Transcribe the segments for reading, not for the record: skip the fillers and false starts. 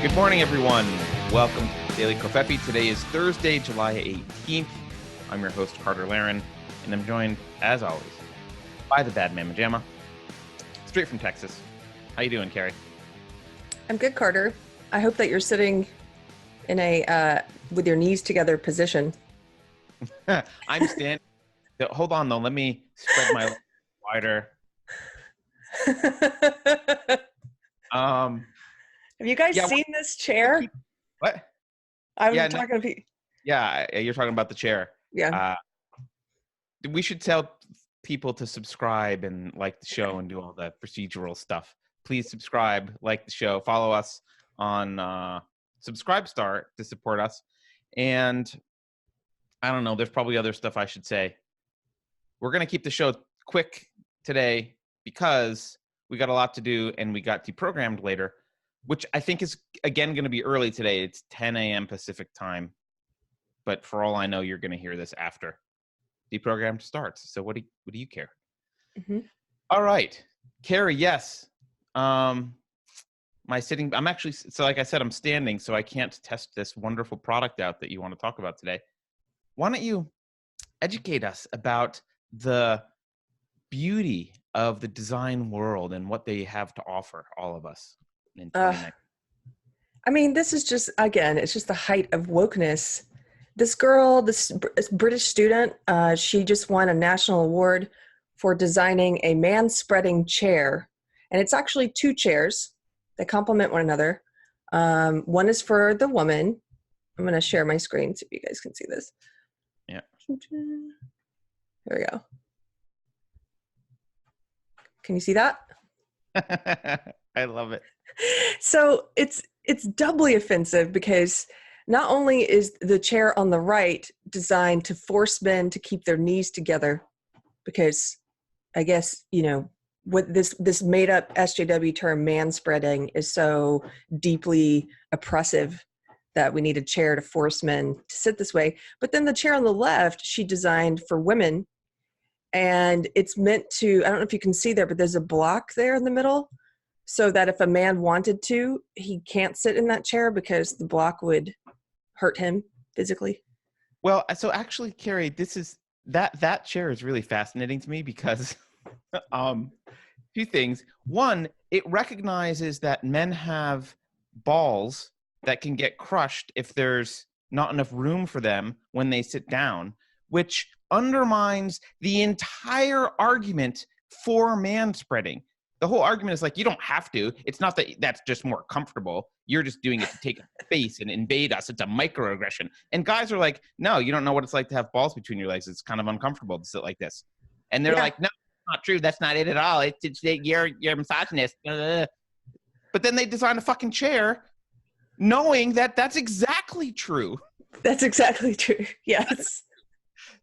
Good morning, everyone. Welcome to Daily Covfefe. Today is Thursday, July 18th. I'm your host, Carter Laren, and I'm joined, as always, by the bad Mama Jamma, straight from Texas. How you doing, Keri? I'm good, Carter. I hope that you're sitting in a with your knees together position. I'm standing. Hold on, though. Let me spread my legs wider. Have you guys seen this chair? What? I'm talking to people. Yeah, you're talking about the chair. Yeah. We should tell people to subscribe and like the show and do all the procedural stuff. Please subscribe, like the show, follow us on Subscribestar to support us. And I don't know, there's probably other stuff I should say. We're going to keep the show quick today because we got a lot to do and we got deprogrammed later, which I think is, again, going to be early today. It's 10 a.m. Pacific time. But for all I know, you're going to hear this after deprogrammed starts. So what do you care? Mm-hmm. All right. Keri, yes. I'm actually, so like I said, I'm standing, so I can't test this wonderful product out that you want to talk about today. Why don't you educate us about the beauty of the design world and what they have to offer all of us in 2019? I mean, this is just, again, it's just the height of wokeness. This girl, this British student, she just won a national award for designing a man-spreading chair. And it's actually two chairs that complement one another. One is for the woman. I'm going to share my screen so you guys can see this. Yeah. Here we go. Can you see that? I love it. So it's doubly offensive because not only is the chair on the right designed to force men to keep their knees together, because I guess, you know, what this made up SJW term manspreading is so deeply oppressive that we need a chair to force men to sit this way. But then the chair on the left, she designed for women, and it's meant to, I don't know if you can see there, but there's a block there in the middle so that if a man wanted to, he can't sit in that chair because the block would hurt him physically. Well, so actually, Keri, this is that chair is really fascinating to me because two things. One, it recognizes that men have balls that can get crushed if there's not enough room for them when they sit down, which undermines the entire argument for manspreading. The whole argument is like, you don't have to. It's not that that's just more comfortable. You're just doing it to take space and invade us. It's a microaggression. And guys are like, no, you don't know what it's like to have balls between your legs. It's kind of uncomfortable to sit like this. And they're like, no, not true. That's not it at all. You're a misogynist. But then they design a fucking chair knowing that that's exactly true. That's exactly true. Yes.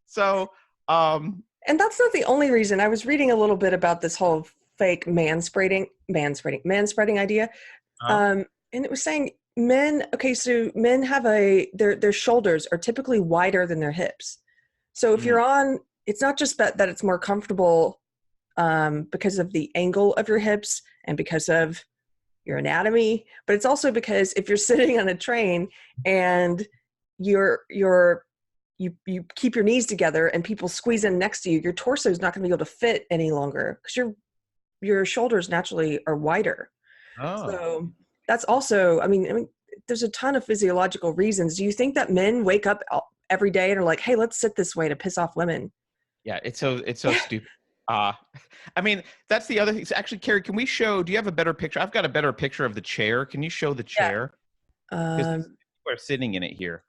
So, and that's not the only reason. I was reading a little bit about this whole fake manspreading idea. And it was saying men have their shoulders are typically wider than their hips. So if you're on, it's not just that it's more comfortable because of the angle of your hips and because of your anatomy, but it's also because if you're sitting on a train and you keep your knees together and people squeeze in next to you, your torso is not going to be able to fit any longer because your shoulders naturally are wider. Oh. So that's also, I mean, there's a ton of physiological reasons. Do you think that men wake up every day and are like, hey, let's sit this way to piss off women? Yeah, it's so stupid. I mean, that's the other thing. Actually, Keri, can we show, do you have a better picture? I've got a better picture of the chair. Can you show the chair? Because people are sitting in it here.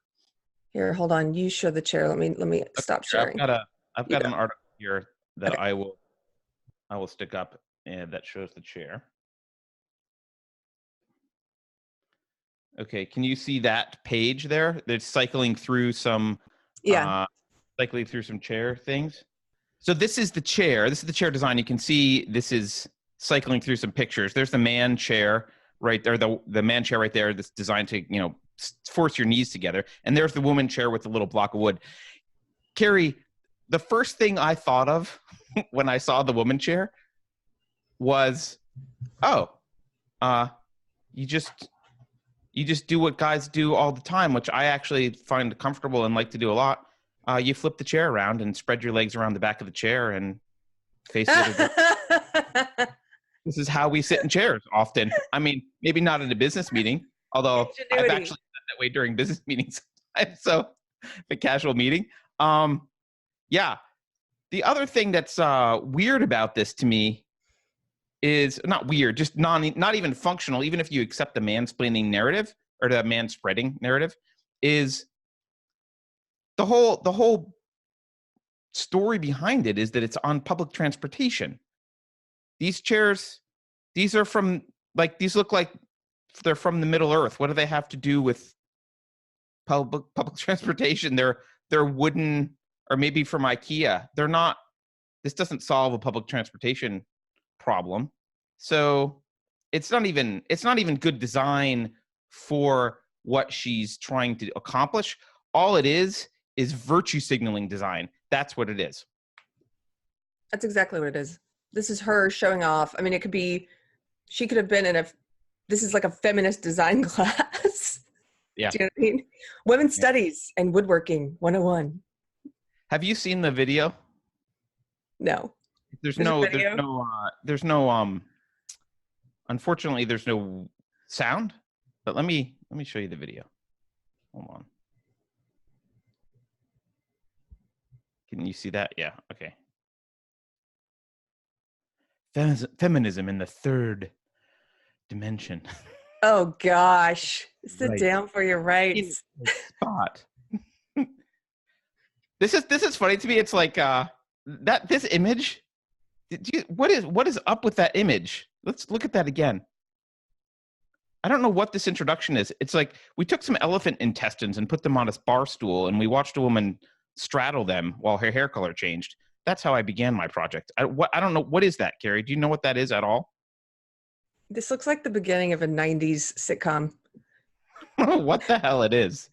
Here, hold on. You show the chair. Let me stop sharing. I've got an article here that I will stick up and that shows the chair. Okay, can you see that page there? They're cycling through some chair things. So this is the chair. This is the chair design. You can see this is cycling through some pictures. There's the man chair right there, the man chair right there that's designed to, you know, force your knees together. And there's the woman chair with the little block of wood. Keri, the first thing I thought of when I saw the woman chair was, you just You just do what guys do all the time, which I actually find comfortable and like to do a lot. You flip the chair around and spread your legs around the back of the chair and face the other direction. This is how we sit in chairs often. I mean, maybe not in a business meeting, although I've Ingenuity. actually done that way during business meetings. So the casual meeting. Yeah. The other thing that's weird about this to me is not weird, just not even functional, even if you accept the mansplaining narrative or the manspreading narrative, is the whole story behind it is that it's on public transportation. These chairs, these are from, like, these look like they're from the Middle Earth. What do they have to do with public transportation? They're wooden, or maybe from IKEA. They're not. This doesn't solve a public transportation problem. So it's not even good design for what she's trying to accomplish. All it is virtue signaling design. That's what it is. That's exactly what it is. This is her showing off. I mean, it could be, she could have been in this is like a feminist design class. Yeah. Do you know what I mean? Women's Studies and Woodworking 101. Have you seen the video? No. There's no, unfortunately, there's no sound, but let me show you the video. Hold on. Can you see that? Yeah. Okay. Feminism in the third dimension. Oh gosh. Sit Right. down for your rights. Spot. This is funny to me. It's like this image. What is up with that image? Let's look at that again. I don't know what this introduction is. It's like we took some elephant intestines and put them on a bar stool, and we watched a woman straddle them while her hair color changed. That's how I began my project. I don't know. What is that, Keri? Do you know what that is at all? This looks like the beginning of a 90s sitcom. What the hell it is?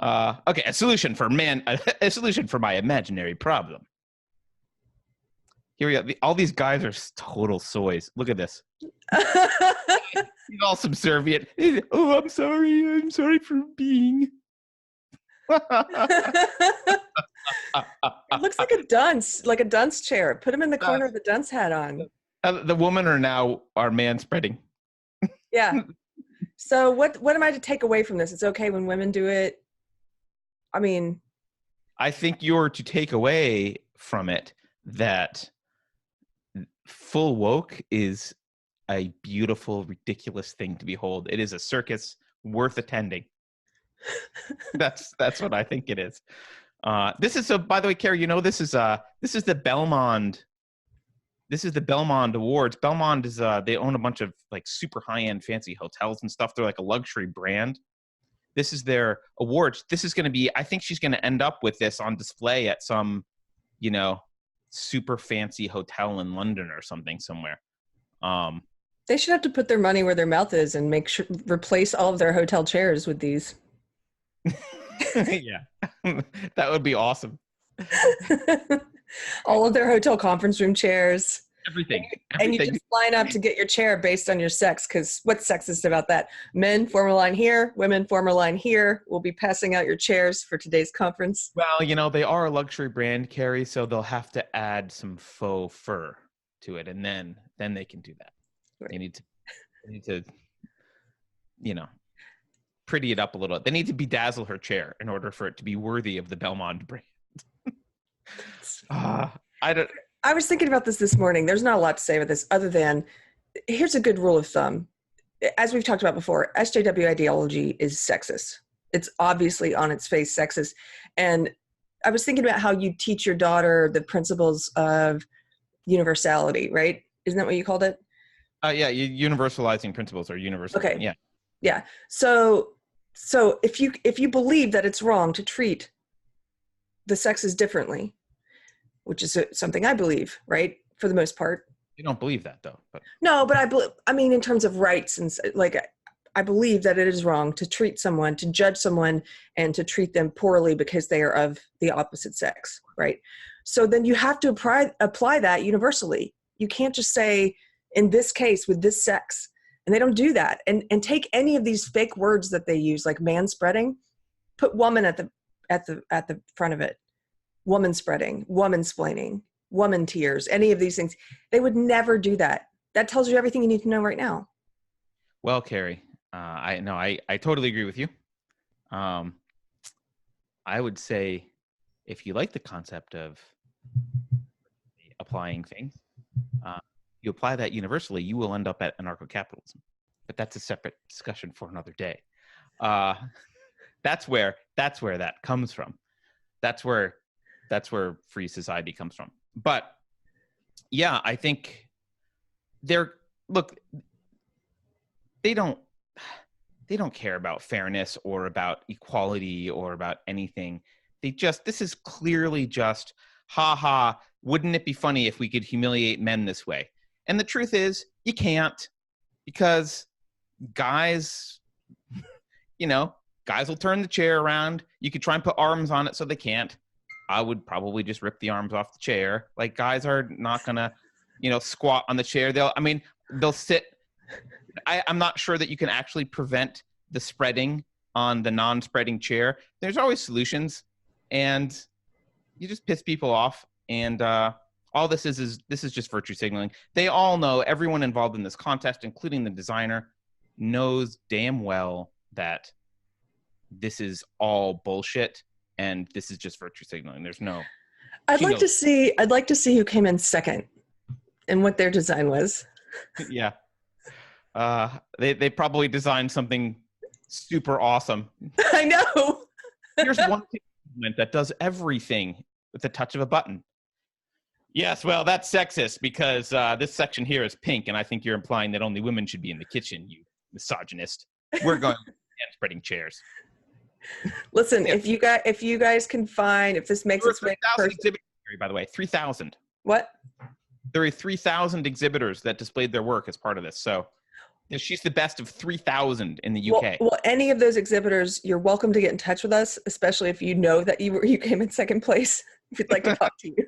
Okay, a solution for my imaginary problem. Here we go. All these guys are total soys. Look at this. He's all subservient. Oh, I'm sorry for being. It looks like a dunce chair. Put him in the corner with the dunce hat on. The women are manspreading. Yeah. So what am I to take away from this? It's okay when women do it. I mean, I think you're to take away from it that full woke is a beautiful, ridiculous thing to behold. It is a circus worth attending. That's what I think it is. This is by the way, Keri, this is the Belmond. This is the Belmond Awards. Belmond is they own a bunch of like super high-end fancy hotels and stuff. They're like a luxury brand. This is their awards. This is going to be, I think she's going to end up with this on display at some, super fancy hotel in London or something somewhere. They should have to put their money where their mouth is and replace all of their hotel chairs with these. Yeah, that would be awesome. All of their hotel conference room chairs. Everything. And you just line up to get your chair based on your sex, because what's sexist about that? Men form a line here, women form a line here. We'll be passing out your chairs for today's conference. Well, they are a luxury brand, Keri, so they'll have to add some faux fur to it, and then they can do that. Right. They need to pretty it up a little. They need to bedazzle her chair in order for it to be worthy of the Belmond brand. I was thinking about this morning. There's not a lot to say about this other than here's a good rule of thumb. As we've talked about before, SJW ideology is sexist. It's obviously on its face sexist. And I was thinking about how you teach your daughter the principles of universality, right? Isn't that what you called it? Yeah, universalizing principles or universal. Okay. Yeah. Yeah. So if you believe that it's wrong to treat the sexes differently, which is something I believe, right? For the most part. You don't believe that though. But. No, but I mean, in terms of rights and I believe that it is wrong to treat someone, to judge someone and to treat them poorly because they are of the opposite sex, right? So then you have to apply that universally. You can't just say, in this case with this sex, And they don't do that. And take any of these fake words that they use, like manspreading, put woman at the front of it. Woman spreading, woman splaining, woman tears, any of these things. They would never do that. That tells you everything you need to know right now. Well, Keri, I totally agree with you. I would say if you like the concept of applying things, you apply that universally, you will end up at anarcho-capitalism. But that's a separate discussion for another day. That's where that comes from. That's where free society comes from. But yeah, I think they don't care about fairness or about equality or about anything. This is clearly just, ha, wouldn't it be funny if we could humiliate men this way? And the truth is, you can't, because guys will turn the chair around. You could try and put arms on it so they can't. I would probably just rip the arms off the chair. Like, guys are not gonna, squat on the chair. They'll sit. I'm not sure that you can actually prevent the spreading on the non-spreading chair. There's always solutions, and you just piss people off. And all this is just virtue signaling. They all know, everyone involved in this contest, including the designer, knows damn well that this is all bullshit, and this is just virtue signaling. There's no. I'd like to see who came in second and what their design was. Yeah. They probably designed something super awesome. I know. Here's one movement that does everything with the touch of a button. Yes, well, that's sexist because this section here is pink, and I think you're implying that only women should be in the kitchen, you misogynist. We're going and spreading chairs. Listen, yeah. if you guys can find, if this makes its way, 3,000 exhibitors, by the way, 3,000. What? There are 3,000 exhibitors that displayed their work as part of this. So she's the best of 3,000 in the UK. Well, any of those exhibitors, you're welcome to get in touch with us, especially if you know that you came in second place. If we'd like to talk to you.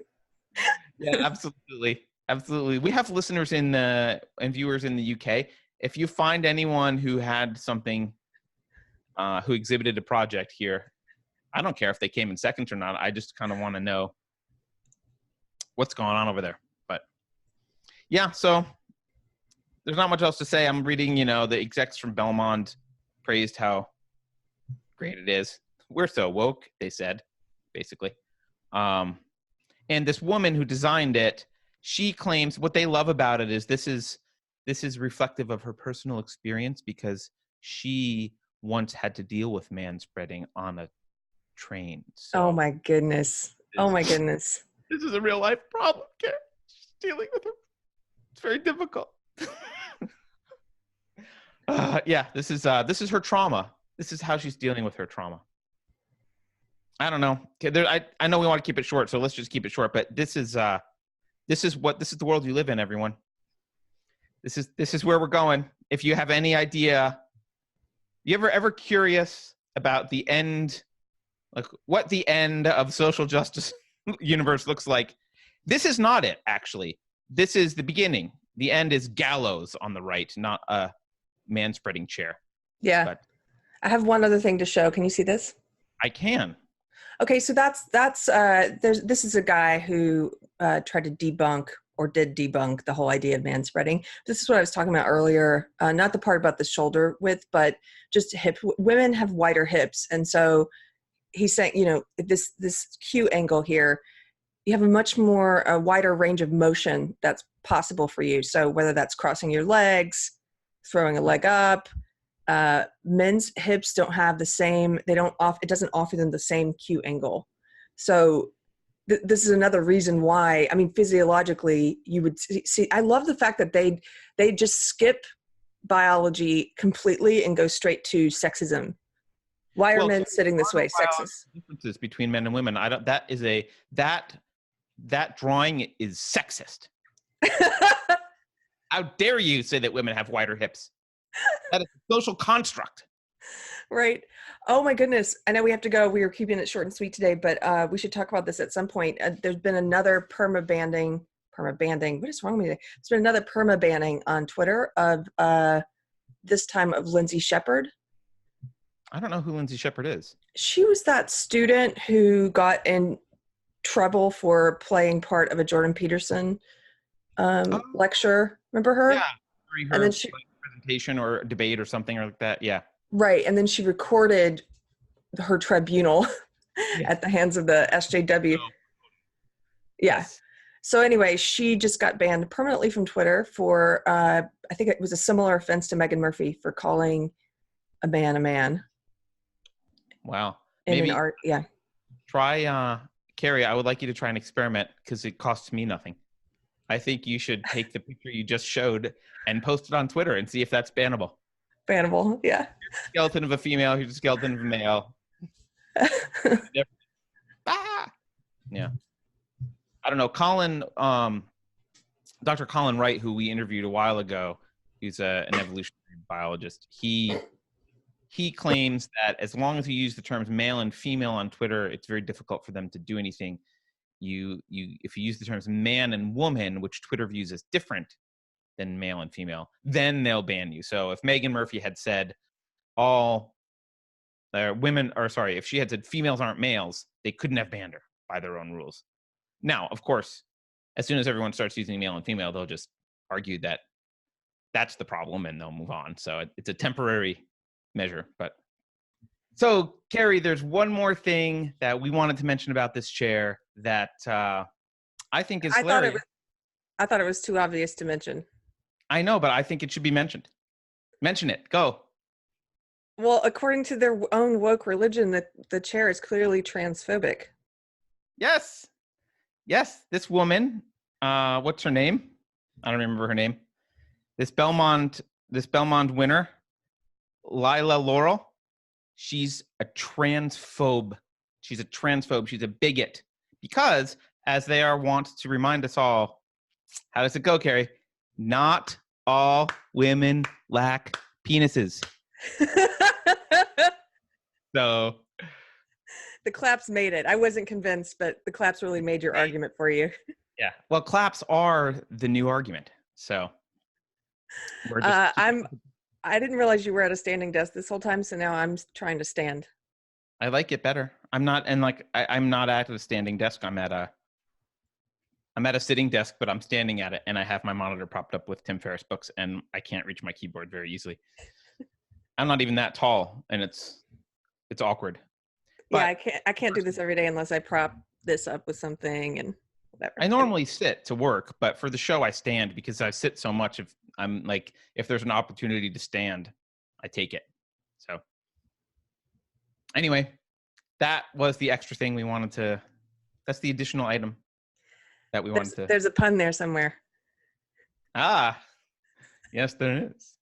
Yeah, absolutely. We have listeners and viewers in the UK. If you find anyone who had something, who exhibited a project here, I don't care if they came in second or not. I just kind of want to know what's going on over there. But yeah, so there's not much else to say. I'm reading, the execs from Belmont praised how great it is. We're so woke, they said, basically. And this woman who designed it, she claims what they love about it is this is reflective of her personal experience, because she once had to deal with manspreading on a train. So oh my goodness. This is a real life problem, Keri. She's dealing with it. It's very difficult. Yeah, this is her trauma. This is how she's dealing with her trauma. I don't know. I know we want to keep it short, so let's just keep it short. But this is the world you live in, everyone. This is where we're going. If you have any idea, you ever curious about the end, like what the end of social justice universe looks like? This is not it, actually. This is the beginning. The end is gallows on the right, not a manspreading chair. Yeah. But I have one other thing to show. Can you see this? I can. Okay, so this is a guy who tried to debunk or did debunk the whole idea of manspreading. This is what I was talking about earlier, not the part about the shoulder width, but just hip. Women have wider hips, and so he's saying, this Q angle here, you have a much more wider range of motion that's possible for you. So whether that's crossing your legs, throwing a leg up. Men's hips don't have the same, it doesn't offer them the same Q angle. So this is another reason why, physiologically you would see, I love the fact that they just skip biology completely and go straight to sexism. Why are men sitting this way? Sexist. Differences between men and women. That drawing is sexist. How dare you say that women have wider hips? That is a social construct. Right. Oh my goodness. I know we have to go. We are keeping it short and sweet today, but we should talk about this at some point. There's been another perma-banding. What is wrong with me? There's been another perma-banning on Twitter of this time of Lindsay Shepherd. I don't know who Lindsay Shepherd is. She was that student who got in trouble for playing part of a Jordan Peterson lecture. Remember her? Yeah, during And her then she, presentation or debate or something like that. Yeah. right. And then she recorded her tribunal Yeah. at the hands of the SJW. Oh. Yeah. Yes. So anyway, she just got banned permanently from Twitter for, I think it was a similar offense to Meghan Murphy for calling a man a man. Wow. In Maybe an art, yeah. try, Keri, I would like you to try an experiment because it costs me nothing. I think you should take the picture you just showed and post it on Twitter and see if that's bannable. Bannable, yeah. Skeleton of a female, here's a skeleton of a male. Ah! Yeah. I don't know. Dr. Colin Wright, who we interviewed a while ago, who's an evolutionary biologist, he claims that as long as you use the terms male and female on Twitter, it's very difficult for them to do anything. If you use the terms man and woman, which Twitter views as different than male and female, then they'll ban you. So if Meghan Murphy had said if she had said females aren't males, they couldn't have banned her by their own rules. Now, of course, as soon as everyone starts using male and female, they'll just argue that that's the problem and they'll move on. So it's a temporary measure. But so, Keri, there's one more thing that we wanted to mention about this chair that I think is hilarious. I thought it was too obvious to mention. I know, but I think it should be mentioned. Mention it. Go. Well, according to their own woke religion, the chair is clearly transphobic. Yes. Yes. This woman, what's her name? I don't remember her name. This Belmont winner, Lila Laurel. She's a transphobe. She's a transphobe. She's a bigot. Because, as they are wont to remind us all, how does it go, Keri? Not all women lack penises. So the claps made it. I wasn't convinced, but the claps really made your argument for you. Yeah. Well, claps are the new argument. So we're just I didn't realize you were at a standing desk this whole time, so now I'm trying to stand. I like it better. I'm not at a standing desk. I'm at a sitting desk, but I'm standing at it, and I have my monitor propped up with Tim Ferriss books, and I can't reach my keyboard very easily. I'm not even that tall, and it's awkward. But yeah, I can't do this every day unless I prop this up with something and whatever. I normally sit to work, but for the show I stand because I sit so much. If there's an opportunity to stand, I take it. So anyway, that was the extra thing we wanted to. That's the additional item that we wanted to. There's a pun there somewhere. Ah, yes, there is.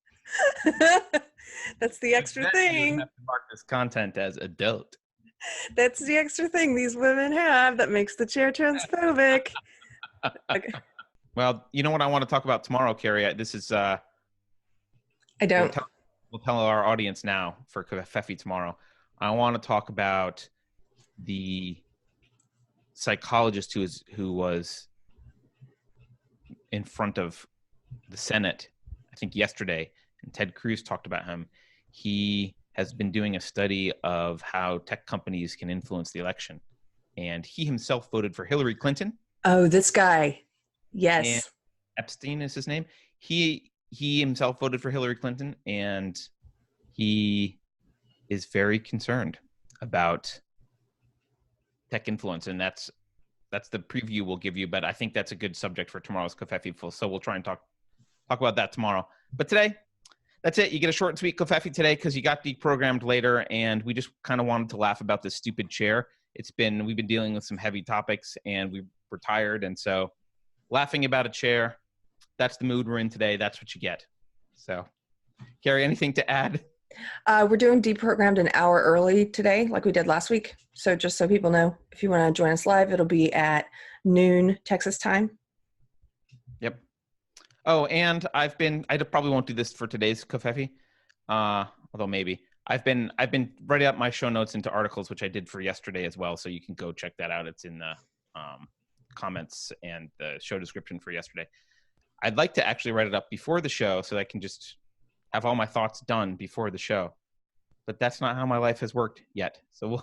That's the extra thing. You have to mark this content as adult. That's the extra thing these women have that makes the chair transphobic. Okay. Well, you know what I want to talk about tomorrow, Keri? This is. I don't. We'll tell our audience now for Kofefi tomorrow. I want to talk about the psychologist who was in front of the Senate, I think yesterday, and Ted Cruz talked about him. He has been doing a study of how tech companies can influence the election, and he himself voted for Hillary Clinton. Oh, this guy. Yes. And Epstein is his name. He himself voted for Hillary Clinton, and he is very concerned about tech influence, and that's the preview we'll give you. But I think that's a good subject for tomorrow's Kofefi. So we'll try and talk about that tomorrow. But today, that's it. You get a short and sweet Kofefi today because you got deprogrammed later, and we just kind of wanted to laugh about this stupid chair. We've been dealing with some heavy topics, and we're tired, and so laughing about a chair. That's the mood we're in today. That's what you get. So, Keri, anything to add? We're doing deprogrammed an hour early today, like we did last week. So just so people know, if you want to join us live, it'll be at noon Texas time. Yep. Oh, and I probably won't do this for today's Kofefi, although maybe. I've been writing up my show notes into articles, which I did for yesterday as well. So you can go check that out. It's in the comments and the show description for yesterday. I'd like to actually write it up before the show so that I can just have all my thoughts done before the show. But that's not how my life has worked yet. So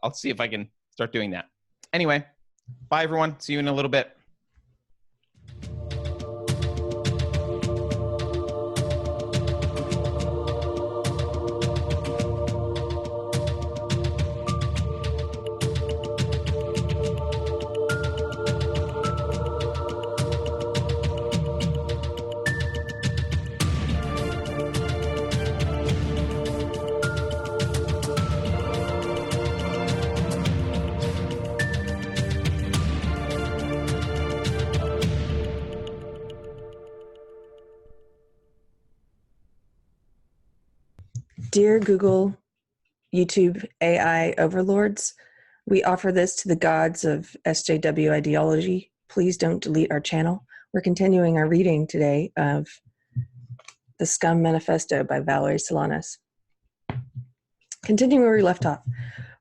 I'll see if I can start doing that. Anyway, bye everyone. See you in a little bit. Dear Google, YouTube AI overlords, we offer this to the gods of SJW ideology. Please don't delete our channel. We're continuing our reading today of The Scum Manifesto by Valerie Solanas. Continuing where we left off.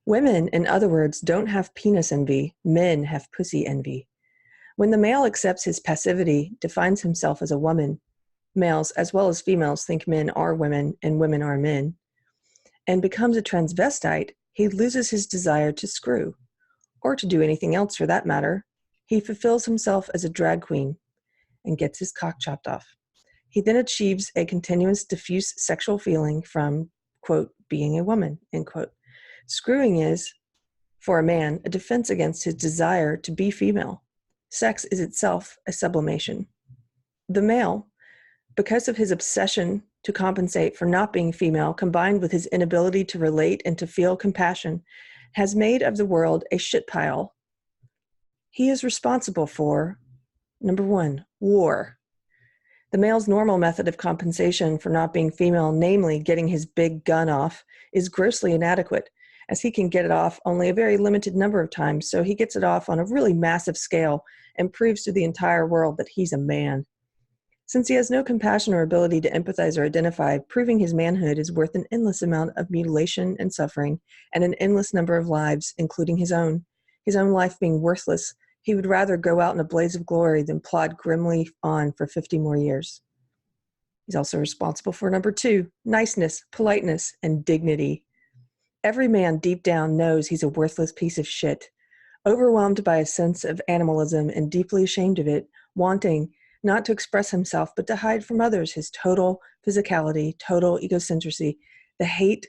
Women, in other words, don't have penis envy. Men have pussy envy. When the male accepts his passivity, defines himself as a woman, males as well as females think men are women and women are men, and becomes a transvestite, he loses his desire to screw, or to do anything else for that matter. He fulfills himself as a drag queen and gets his cock chopped off. He then achieves a continuous diffuse sexual feeling from, quote, being a woman, end quote. Screwing is, for a man, a defense against his desire to be female. Sex is itself a sublimation. The male, because of his obsession to compensate for not being female, combined with his inability to relate and to feel compassion, has made of the world a shit pile. He is responsible for, number one, war. The male's normal method of compensation for not being female, namely getting his big gun off, is grossly inadequate, as he can get it off only a very limited number of times, so he gets it off on a really massive scale and proves to the entire world that he's a man. Since he has no compassion or ability to empathize or identify, proving his manhood is worth an endless amount of mutilation and suffering, and an endless number of lives, including his own life being worthless. He would rather go out in a blaze of glory than plod grimly on for 50 more years. He's also responsible for number two, niceness, politeness, and dignity. Every man deep down knows he's a worthless piece of shit, overwhelmed by a sense of animalism and deeply ashamed of it, wanting not to express himself, but to hide from others his total physicality, total egocentricity, the hate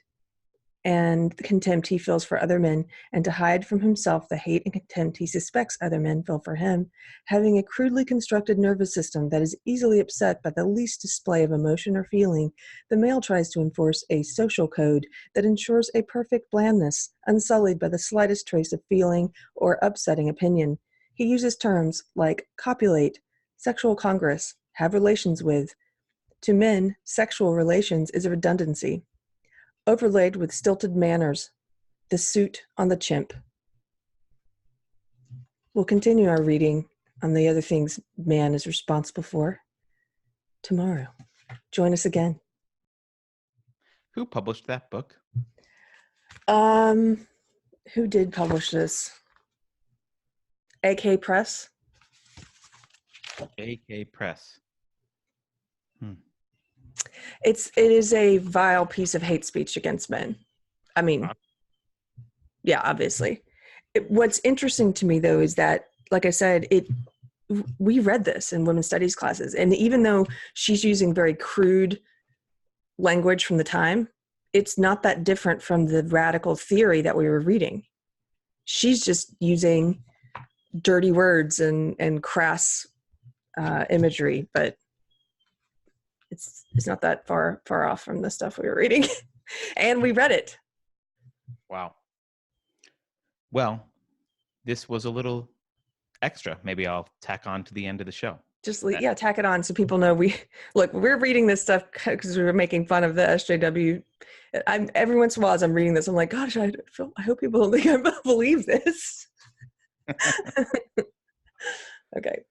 and the contempt he feels for other men, and to hide from himself the hate and contempt he suspects other men feel for him, having a crudely constructed nervous system that is easily upset by the least display of emotion or feeling, the male tries to enforce a social code that ensures a perfect blandness, unsullied by the slightest trace of feeling or upsetting opinion. He uses terms like copulate, sexual congress, have relations with. To men, sexual relations is a redundancy, overlaid with stilted manners, the suit on the chimp. We'll continue our reading on the other things man is responsible for tomorrow. Join us again. Who published that book? Who did publish this? AK Press? AK Press. It is a vile piece of hate speech against men. I mean, yeah, obviously. What's interesting to me, though, is that, like I said, we read this in women's studies classes, and even though she's using very crude language from the time, it's not that different from the radical theory that we were reading. She's just using dirty words and crass imagery, but it's not that far off from the stuff we were reading. And we read it. Wow. Well, this was a little extra. Maybe I'll tack on to the end of the show. Just tack it on so people know we're reading this stuff because we were making fun of the SJW. Every once in a while as I'm reading this, I'm like, gosh, I hope people don't think I believe this. Okay.